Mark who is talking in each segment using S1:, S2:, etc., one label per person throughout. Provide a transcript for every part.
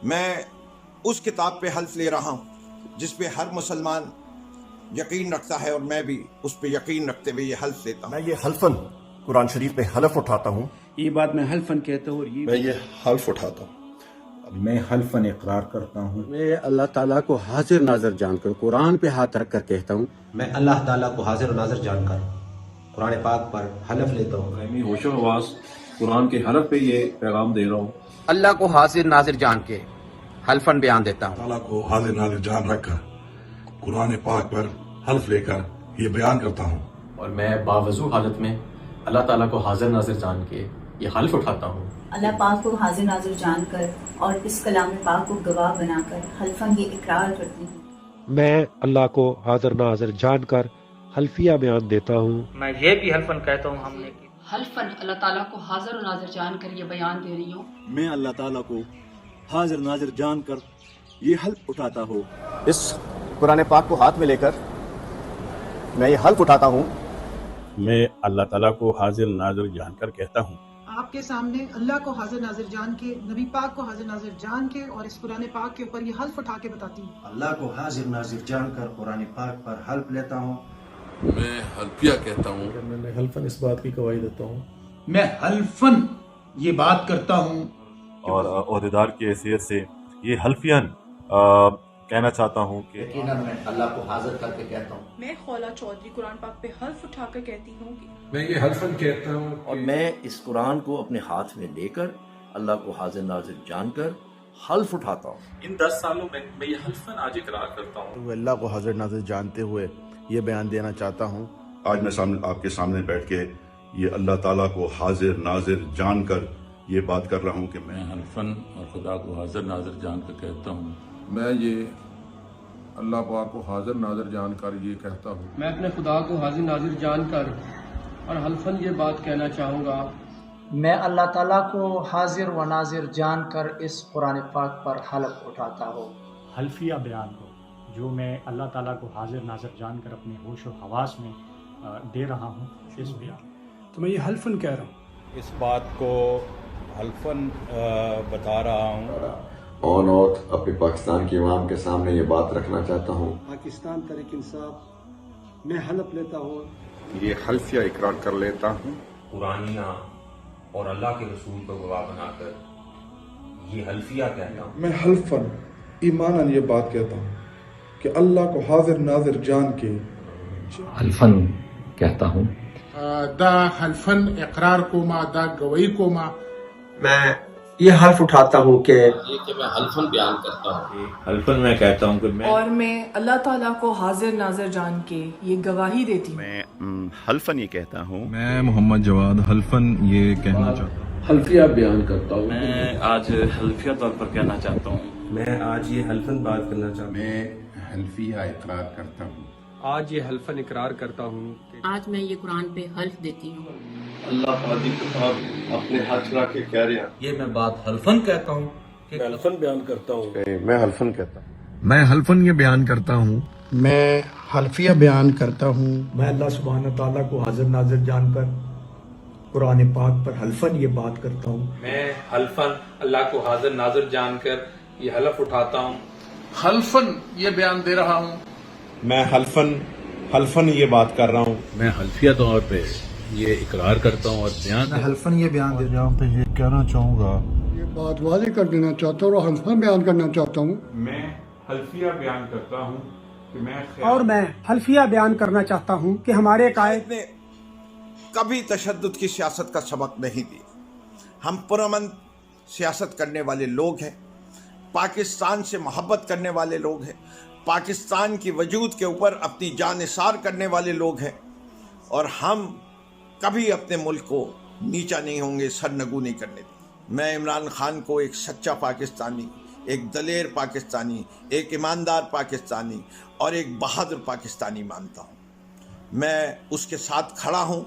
S1: میں اس کتاب پہ حلف لے رہا ہوں جس پہ ہر مسلمان یقین رکھتا ہے، اور میں بھی اس پہ یقین رکھتے ہوئے یہ حلف لیتا ہوں۔
S2: میں یہ حلفاً قرآن شریف پہ حلف اٹھاتا ہوں،
S3: یہ بات میں حلفاً کہتا ہوں، اور
S4: میں یہ حلف اٹھاتا ہوں،
S5: میں حلفاً اقرار کرتا ہوں،
S6: میں اللہ تعالیٰ کو حاضر ناظر جان کر قرآن پہ ہاتھ رکھ کر کہتا ہوں،
S7: میں اللہ تعالیٰ کو حاضر و ناظر جان کر قرآن پاک پر حلف لیتا ہوں۔
S8: میں ہوش و حواس قرآن کے حرف پہ یہ پیغام دے رہا ہوں۔
S9: اللہ کو حاضر ناظر جان کے حلفاً بیان دیتا ہوں۔
S4: تعالیٰ کو حاضر ناظر جان رکھ کر قرآن پاک پر حلف لے کر یہ بیان کرتا ہوں،
S10: اور میں باوضو حالت میں اللہ تعالیٰ کو حاضر ناظر جان کے یہ حلف اٹھاتا ہوں۔
S11: اللہ پاک کو حاضر ناظر جان کر اور اس کلام پاک کو گواہ بنا کر حلفاً یہ اقرار کرتی ہوں۔
S12: میں اللہ کو حاضر ناظر جان کر حلفیہ بیان دیتا ہوں۔
S13: میں یہ بھی حلفاً کہتا ہوں ہم نے
S14: حلفاً اللہ تعالیٰ کو حاضر و ناظر جان کر یہ بیان دے رہی ہوں۔
S15: میں اللہ تعالیٰ کو حاضر ناظر جان کر یہ حلف اٹھاتا ہوں۔
S2: اس قرآن پاک کو ہاتھ میں لے کر میں یہ حلف اٹھاتا ہوں،
S5: میں اللہ تعالیٰ کو حاضر ناظر جان کر کہتا ہوں۔
S16: آپ کے سامنے اللہ کو حاضر ناظر جان کے، نبی پاک کو حاضر ناظر جان کے اور اس قرآن پاک کے اوپر یہ حلف اٹھا کے بتاتی ہوں۔
S7: اللہ کو حاضر ناظر جان کر قرآن پاک پر حلف لیتا ہوں۔
S17: میں حلفیہ کہتا ہوں،
S18: میں حلفاً اس بات کی گواہی دیتا ہوں،
S3: میں حلفاً یہ بات کرتا ہوں،
S19: اور عہدیدار کی حیثیت سے یہ حلفیاً کہنا چاہتا ہوں کہ
S7: یقیناً میں اللہ کو حاضر کر کے کہتا ہوں۔
S20: میں خولا چودھری قرآن پاک پہ حلف اٹھا کر کہتی ہوں کہ
S17: میں یہ حلفاً کہتا ہوں،
S2: اور میں اس قرآن کو اپنے ہاتھ میں لے کر اللہ کو حاضر ناظر جان کر حلف اٹھاتا ہوں۔
S8: ان 10 سالوں میں میں یہ حلفاً آج اقرار کرتا ہوں۔
S3: اللہ کو حاضر ناظر جانتے ہوئے یہ بیان دینا چاہتا ہوں۔
S4: آج میں آپ کے سامنے بیٹھ کے یہ اللہ تعالیٰ کو حاضر ناظر جان کر یہ بات کر رہا ہوں کہ
S17: میں حلفاً اور خدا کو حاضر ناظر جان کر کہتا ہوں، میں یہ اللہ پاک کو حاضر ناظر جان کر یہ کہتا ہوں،
S13: میں اپنے خدا کو حاضر ناظر جان کر اور حلفاً یہ بات کہنا چاہوں گا،
S16: میں اللہ تعالیٰ کو حاضر و ناظر جان کر اس قرآن پاک پر حلف اٹھاتا ہوں۔
S6: حلفیہ بیان ہو جو میں اللہ تعالیٰ کو حاضر ناظر جان کر اپنے ہوش و حواس میں دے رہا ہوں، اس بیان
S3: تو میں یہ حلفاً کہہ رہا ہوں،
S5: اس بات کو حلفاً بتا رہا ہوں۔
S14: آن آؤٹ اپنے پاکستان کے عوام کے سامنے یہ بات رکھنا چاہتا ہوں،
S4: پاکستان تحریک انصاف میں حلف لیتا ہوں، یہ حلفیہ اقرار کر لیتا ہوں،
S10: قرآنیہ اور اللہ کے رسول کو گواہ بنا کر یہ حلفیہ کہتا ہوں۔
S4: میں حلفاً ایماناً یہ بات کہتا ہوں کہ اللہ کو حاضر ناظر جان کے
S10: حلفاً کہتا ہوں،
S3: دا حلفاً اقرار کو ما، دا گواہی کو ما،
S16: میں یہ حلف اٹھاتا ہوں کہ
S10: میں حلفاً بیان کرتا ہوں،
S5: حلفاً میں کہتا ہوں کہ
S20: اور میں اللہ تعالیٰ کو حاضر ناظر جان کے یہ گواہی دیتی ہوں۔
S2: میں حلفاً یہ کہتا ہوں،
S17: میں محمد جواد حلفاً یہ کہنا چاہتا ہوں،
S8: حلفیہ بیان کرتا ہوں۔
S18: میں آج حلفیہ طور پر کہنا چاہتا ہوں،
S3: میں آج یہ حلفاً بات کرنا چاہتا ہوں،
S4: میں حلفیہ اقرار کرتا ہوں،
S13: آج یہ حلفاً اقرار کرتا ہوں،
S14: آج میں یہ قرآن پہ حلف دیتی ہوں۔
S17: اللہ پاک کی کتاب اپنے ہاتھ لا کے کہہ رہا ہوں،
S3: یہ میں بات حلفاً کہتا ہوں،
S5: میں حلفاً بیان کرتا ہوں،
S4: میں حلفاً کہتا ہوں،
S17: میں حلفاً یہ بیان کرتا ہوں،
S3: میں حلفیہ بیان کرتا ہوں،
S15: میں اللہ سبحانہ تعالیٰ کو حاضر ناظر جان کر قرآن پاک پر حلفاً یہ بات کرتا ہوں،
S13: میں حلفاً اللہ کو حاضر ناظر جان کر یہ حلف اٹھاتا ہوں،
S17: حلفاً یہ بیان دے رہا ہوں،
S5: میں حلفاً یہ بات کر رہا ہوں،
S8: میں حلفیہ طور پہ یہ اقرار کرتا ہوں اور بیان
S15: میں حلفاً یہ بیان دیتا
S4: یہاں پہ یہ کہنا چاہوں گا، یہ بات واضح کر دینا چاہتا ہوں اور حلفاً بیان کرنا چاہتا ہوں،
S8: میں حلفیہ بیان کرتا ہوں کہ
S16: اور میں حلفیہ بیان کرنا چاہتا ہوں کہ ہمارے قائد
S1: نے کبھی تشدد کی سیاست کا سبق نہیں دی۔ ہم پرامن سیاست کرنے والے لوگ ہیں، پاکستان سے محبت کرنے والے لوگ ہیں، پاکستان کی وجود کے اوپر اپنی جان نثار کرنے والے لوگ ہیں، اور ہم کبھی اپنے ملک کو نیچا نہیں ہوں گے، سرنگو نہیں کرنے دیں۔ میں عمران خان کو ایک سچا پاکستانی، ایک دلیر پاکستانی، ایک ایماندار پاکستانی اور ایک بہادر پاکستانی مانتا ہوں۔ میں اس کے ساتھ کھڑا ہوں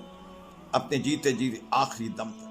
S1: اپنے جیتے جی آخری دم تک۔